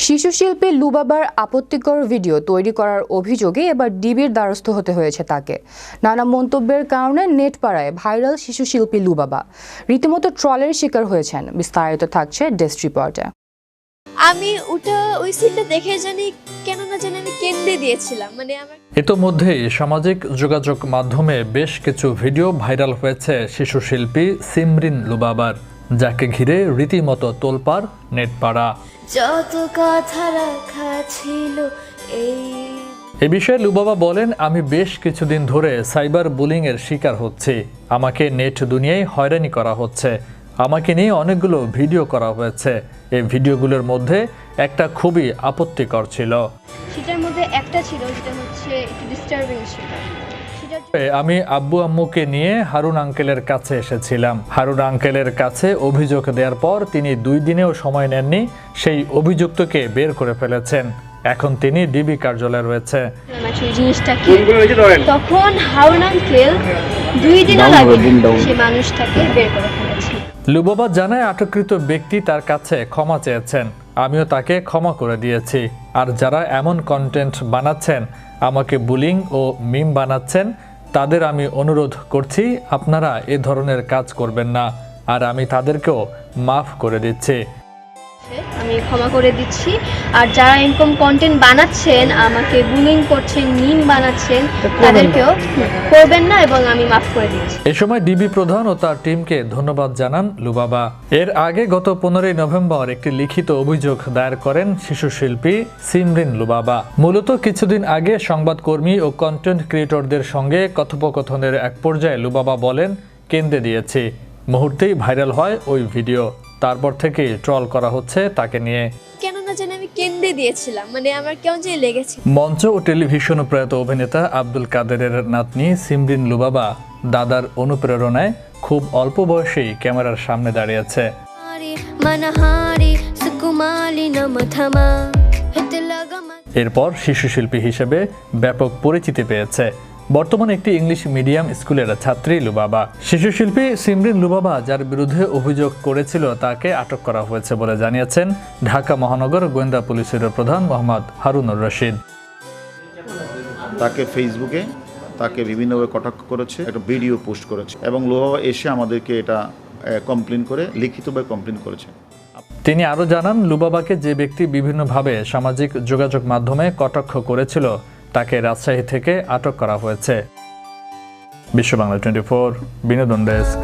শিশুশিল্পী লুবাবার আপত্তিকর ভিডিও তৈরি করার অভিযোগে এবার ডিবির দ্বারস্থ হতে হয়েছে তাকে। নানা মন্তব্যের কারণে নেটপাড়ায় ভাইরাল শিশুশিল্পী লুবাবা রীতিমতো ট্রলের শিকার হয়েছেন। বিস্তারিত থাকছে ডেস্ক রিপোর্টে। আমি ওই সিনটা দেখে কেন না জানি আমি কেঁদে দিয়েছিলাম। ইতোমধ্যেই সামাজিক যোগাযোগ মাধ্যমে বেশ কিছু ভিডিও ভাইরাল হয়েছে শিশুশিল্পী সিমরিন লুবাবার, যাকে ঘিরে রীতিমতো তোলপাড় নেটপাড়া। যত কথা রাখা ছিল এ বিষয়ে লুবাবা বলেন, আমি বেশ কিছুদিন ধরে সাইবার বুলিং এর শিকার হচ্ছি। আমাকে নেট দুনিয়ায় হয়রানি করা হচ্ছে। আমাকে নিয়ে অনেকগুলো ভিডিও করা হয়েছে। এই ভিডিওগুলোর মধ্যে একটা খুবই আপত্তিকর ছিল। সেটার মধ্যে একটা ছিল যেটা হচ্ছে একটু ডিস্টার্বিং ছিল। আমি আব্বু আম্মুকে নিয়ে হারুন আঙ্কেলের কাছে এসেছিলাম। হারুন আঙ্কেলের কাছে অভিযোগ দেওয়ার পর তিনি 2 দিনেও সময় নেননি। সেই অভিযুক্তকে বের করে ফেলেছেন। এখন তিনি ডিবি কার্যালয়ে রয়েছে। তখন হারুন আঙ্কেল 2 দিন আগে সেই মানুষটাকে বের করে ফেলেছেন। লুবাবা জানায়, আটককৃত ব্যক্তি তার কাছে ক্ষমা চেয়েছেন। আমিও তাকে ক্ষমা করে দিয়েছি। আর যারা এমন কন্টেন্ট বানাচ্ছেন, আমাকে বুলিং ও মিম বানাচ্ছেন, তাদের আমি অনুরোধ করছি আপনারা এ ধরনের কাজ করবেন না। আর আমি তাদেরকেও মাফ করে দিচ্ছি। আমি ক্ষমা করে দিচ্ছি। আর যারা এরকম কন্টেন্ট বানাচ্ছেন, আমাকে বুলিং করছেন, মিম বানাচ্ছেন, তাদেরকেও করবেন না এবং আমি মাফ করে দিচ্ছি। এ সময় ডিবি প্রধান ও তার টিমকে ধন্যবাদ জানান লুবাবা। এর আগে গত 15 নভেম্বর একটি লিখিত অভিযোগ দায়ের করেন শিশুশিল্পী সিমরিন লুবাবা। মূলত কিছুদিন আগে সংবাদকর্মী ও কন্টেন্ট ক্রিয়েটরদের সঙ্গে কথোপকথনের এক পর্যায়ে লুবাবা বলেন, কেঁদে দিয়েছি। মুহূর্তেই ভাইরাল হয় ওই ভিডিও। তারপর থেকে ট্রল করা হচ্ছে তাকে নিয়ে। কেন না জানি আমি কেঁদে দিয়েছিলাম। আমার কেমন যে লেগেছে। মঞ্চ ও টেলিভিশন প্রয়াত অভিনেতা আব্দুল কাদেরের নাতনি সিমরিন লুবাবা দাদার অনুপ্রেরণায় খুব অল্প বয়সেই ক্যামেরার সামনে দাঁড়িয়েছে। এরপর শিশুশিল্পী হিসেবে ব্যাপক পরিচিতি পেয়েছে। বর্তমানে একটি ইংলিশ মিডিয়াম স্কুলের ছাত্রী লুবাবা। শিশুশিল্পী সিমরিন লুবাবা যার বিরুদ্ধে অভিযোগ করেছিল তাকে আটক করা হয়েছে বলে জানিয়েছেন ঢাকা মহানগর গোয়েন্দা পুলিশের প্রধান মোহাম্মদ হারুনুর রশিদ। তাকে ফেসবুকে তাকে বিভিন্নভাবে কটাক্ষ করেছে, একটা ভিডিও পোস্ট করেছে এবং লুবাবা এসে আমাদেরকে এটা কমপ্লেন করে লিখিতভাবে কমপ্লেন করেছে। তিনি আরও জানান, লুবাবাকে যে ব্যক্তি বিভিন্নভাবে সামাজিক যোগাযোগ মাধ্যমে কটাক্ষ করেছিল তাকে রাজশাহী থেকে আটক করা হয়েছে। বিশ্ব বাংলা 24 বিনোদন ডেস্ক।